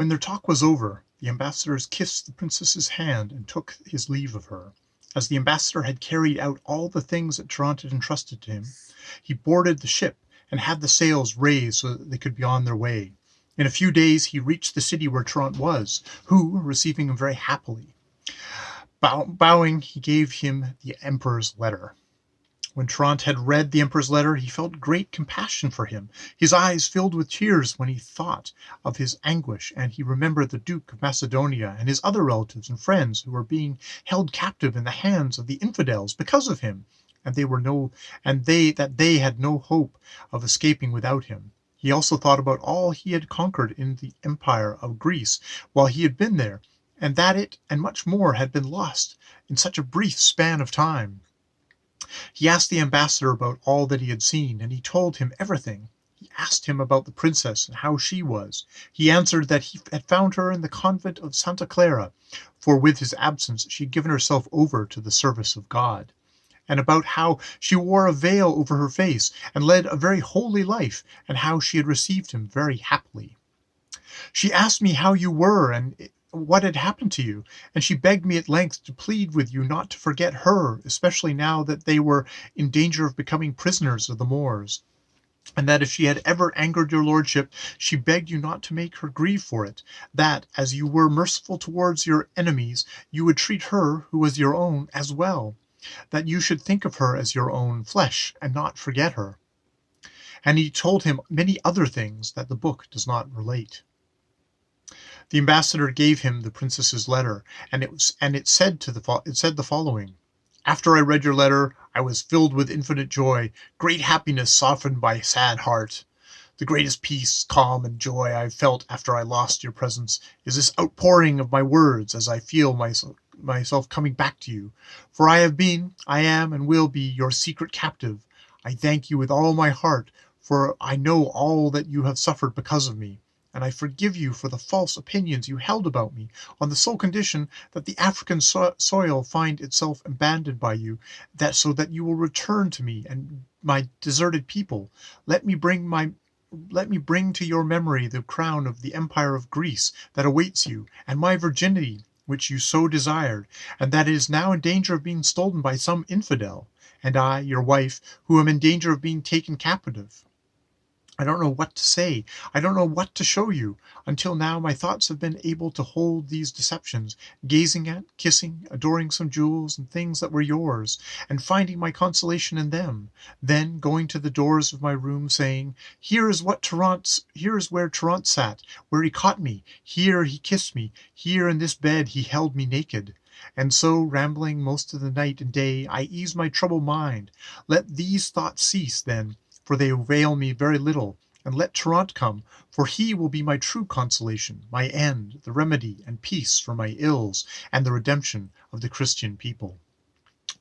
When their talk was over, the ambassadors kissed the princess's hand and took his leave of her. As the ambassador had carried out all the things that Trnt had entrusted to him, he boarded the ship and had the sails raised so that they could be on their way. In a few days he reached the city where Trnt was, who, receiving him very happily, bowing, he gave him the emperor's letter. When Trnt had read the emperor's letter, he felt great compassion for him. His eyes filled with tears when he thought of his anguish, and he remembered the Duke of Macedonia and his other relatives and friends who were being held captive in the hands of the infidels because of him, and they had no hope of escaping without him. He also thought about all he had conquered in the empire of Greece while he had been there, and that it and much more had been lost in such a brief span of time. He asked the ambassador about all that he had seen, and he told him everything. He asked him about the princess and how she was. He answered that he had found her in the convent of Santa Clara, for with his absence she had given herself over to the service of God, and about how she wore a veil over her face and led a very holy life, and how she had received him very happily. She asked me how you were and what had happened to you, and she begged me at length to plead with you not to forget her, especially now that they were in danger of becoming prisoners of the Moors, and that if she had ever angered your lordship, she begged you not to make her grieve for it, that, as you were merciful towards your enemies, you would treat her, who was your own, as well, that you should think of her as your own flesh, and not forget her. And he told him many other things that the book does not relate. The ambassador gave him the princess's letter, and it said the following: "After I read your letter, I was filled with infinite joy. Great happiness softened my sad heart. The greatest peace, calm, and joy I have felt after I lost your presence is this outpouring of my words as I feel myself coming back to you. For I am, and will be your secret captive. I thank you with all my heart, for I know all that you have suffered because of me. And I forgive you for the false opinions you held about me, on the sole condition that the African soil find itself abandoned by you, so that you will return to me and my deserted people. Let me bring to your memory the crown of the empire of Greece that awaits you, and my virginity, which you so desired, and that is now in danger of being stolen by some infidel, and I, your wife, who am in danger of being taken captive. I don't know what to say. I don't know what to show you. Until now, my thoughts have been able to hold these deceptions, gazing at, kissing, adoring some jewels and things that were yours, and finding my consolation in them. Then going to the doors of my room, saying, Here is where Trnt sat, where he caught me. Here he kissed me. Here in this bed he held me naked. And so, rambling most of the night and day, I ease my troubled mind. Let these thoughts cease, then, for they avail me very little, and let Trnt come, for he will be my true consolation, my end, the remedy and peace for my ills, and the redemption of the Christian people."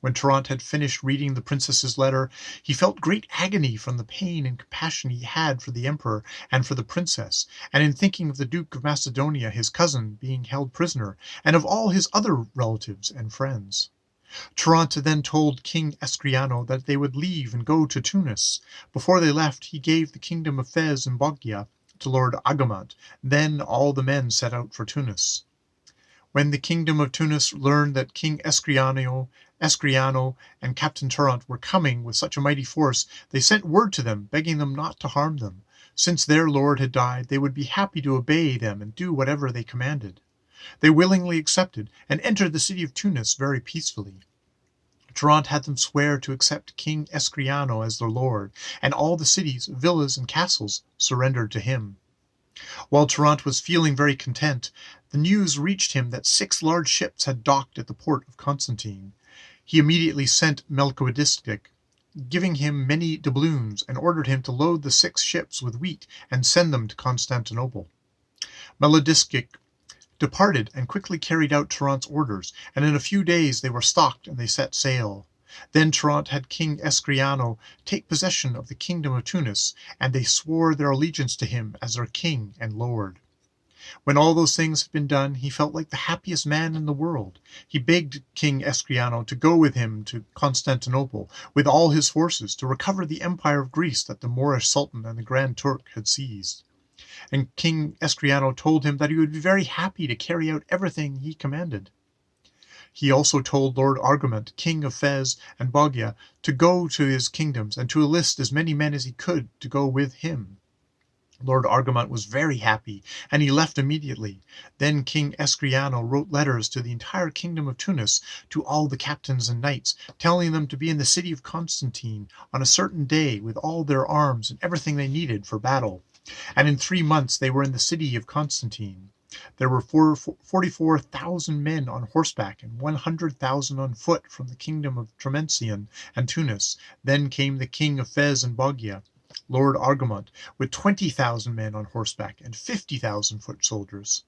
When Trnt had finished reading the princess's letter, he felt great agony from the pain and compassion he had for the emperor and for the princess, and in thinking of the Duke of Macedonia, his cousin, being held prisoner, and of all his other relatives and friends. Trnt then told King Escriano that they would leave and go to Tunis. Before they left, he gave the kingdom of Fez and Bogia to Lord Agamant. Then all the men set out for Tunis. When the kingdom of Tunis learned that King Escriano and Captain Trnt were coming with such a mighty force, they sent word to them, begging them not to harm them. Since their lord had died, they would be happy to obey them and do whatever they commanded. They willingly accepted, and entered the city of Tunis very peacefully. Trnt had them swear to accept King Escriano as their lord, and all the cities, villas, and castles surrendered to him. While Trnt was feeling very content, the news reached him that 6 large ships had docked at the port of Constantine. He immediately sent Melchizedek, giving him many doubloons, and ordered him to load the 6 ships with wheat and send them to Constantinople. Melchizedek departed and quickly carried out Trnt's orders, and in a few days they were stocked and they set sail. Then Trnt had King Escriano take possession of the kingdom of Tunis, and they swore their allegiance to him as their king and lord. When all those things had been done, he felt like the happiest man in the world. He begged King Escriano to go with him to Constantinople with all his forces to recover the empire of Greece that the Moorish Sultan and the Grand Turk had seized. and King Escriano told him that he would be very happy to carry out everything he commanded. He also told Lord Argument, king of Fez and Bogia, to go to his kingdoms and to enlist as many men as he could to go with him. Lord Argument was very happy, and he left immediately. Then King Escriano wrote letters to the entire kingdom of Tunis, to all the captains and knights, telling them to be in the city of Constantine on a certain day with all their arms and everything they needed for battle. And in 3 months they were in the city of Constantine. There were 44,000 men on horseback and 100,000 on foot from the kingdom of Trment and Tunis. Then came the king of Fez and Bogia, Lord Argument, with 20,000 men on horseback and 50,000 foot soldiers.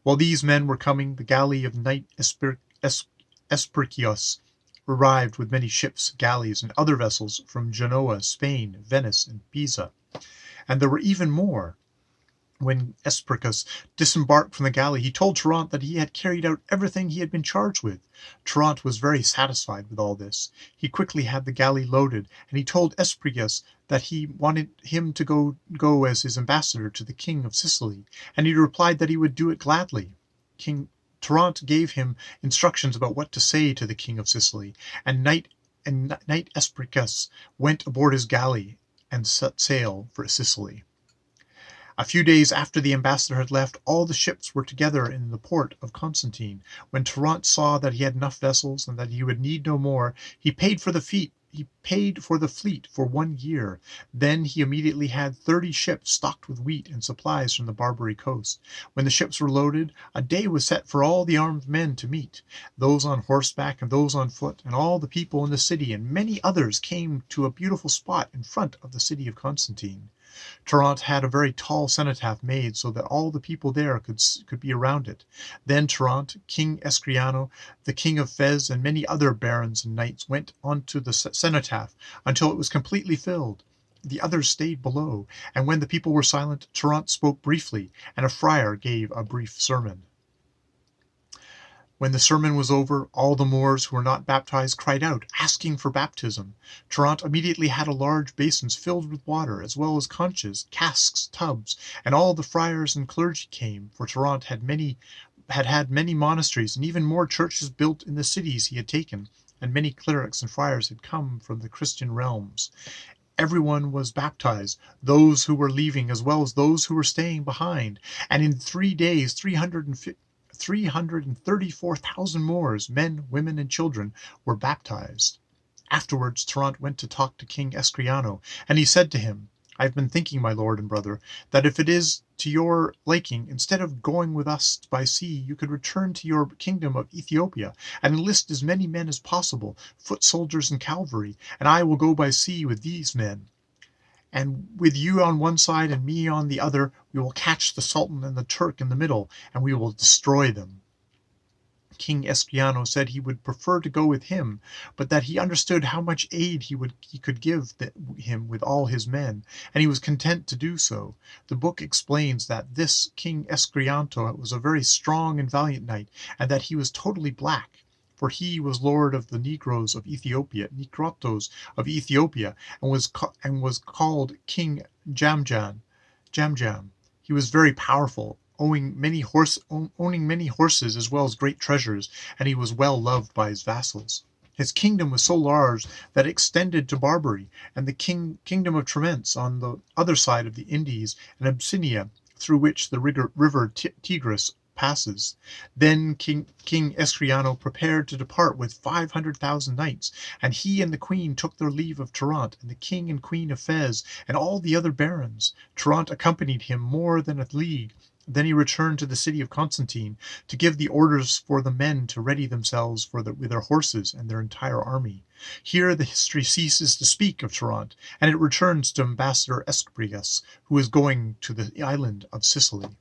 While these men were coming, the galley of Knight Espericius arrived with many ships, galleys, and other vessels from Genoa, Spain, Venice, and Pisa. And there were even more. When Espericus disembarked from the galley, he told Trnt that he had carried out everything he had been charged with. Trnt was very satisfied with all this. He quickly had the galley loaded, and he told Espericus that he wanted him to go as his ambassador to the king of Sicily, and he replied that he would do it gladly. King Trnt gave him instructions about what to say to the king of Sicily, and Knight Espericus went aboard his galley and set sail for Sicily. A few days after the ambassador had left, all the ships were together in the port of Constantine. When Trnt saw that he had enough vessels and that he would need no more, he paid for the fleet for 1 year. Then he immediately had 30 ships stocked with wheat and supplies from the Barbary coast. When the ships were loaded, a day was set for all the armed men to meet, those on horseback and those on foot, and all the people in the city, and many others came to a beautiful spot in front of the city of Constantine. Trnt had a very tall cenotaph made so that all the people there could be around it. Then Trnt, King Escriano, the king of Fez, and many other barons and knights went onto the cenotaph until it was completely filled. The others stayed below, and when the people were silent, Trnt spoke briefly, and a friar gave a brief sermon. When the sermon was over, all the Moors who were not baptized cried out, asking for baptism. Trnt immediately had large basins filled with water, as well as conches, casks, tubs, and all the friars and clergy came, for Trnt had had many monasteries and even more churches built in the cities he had taken, and many clerics and friars had come from the Christian realms. Everyone was baptized, those who were leaving as well as those who were staying behind, and in 3 days 334,000 Moors, men, women, and children, were baptized. Afterwards Trnt went to talk to King Escriano, and he said to him, "I have been thinking, my lord and brother, that if it is to your liking, instead of going with us by sea, you could return to your kingdom of Ethiopia and enlist as many men as possible, foot soldiers and cavalry, and I will go by sea with these men. And with you on one side and me on the other, we will catch the Sultan and the Turk in the middle, and we will destroy them." King Escriano said he would prefer to go with him, but that he understood how much aid he could give him with all his men, and he was content to do so. The book explains that this King Escriano was a very strong and valiant knight, and that he was totally black, for he was lord of the Negroes of Ethiopia, Nigrotos of Ethiopia, and was called King Jamjam. He was very powerful, owning many horses as well as great treasures, and he was well loved by his vassals. His kingdom was so large that it extended to Barbary and the kingdom of Trment on the other side of the Indies, and Abyssinia, through which the river Tigris passes. Then King Escriano prepared to depart with 500,000 knights, and he and the queen took their leave of Trnt and the king and queen of Fez and all the other barons. Trnt accompanied him more than a league. Then he returned to the city of Constantine to give the orders for the men to ready themselves with their horses and their entire army. Here the history ceases to speak of Trnt, and it returns to Ambassador Espericus, who is going to the island of Sicily.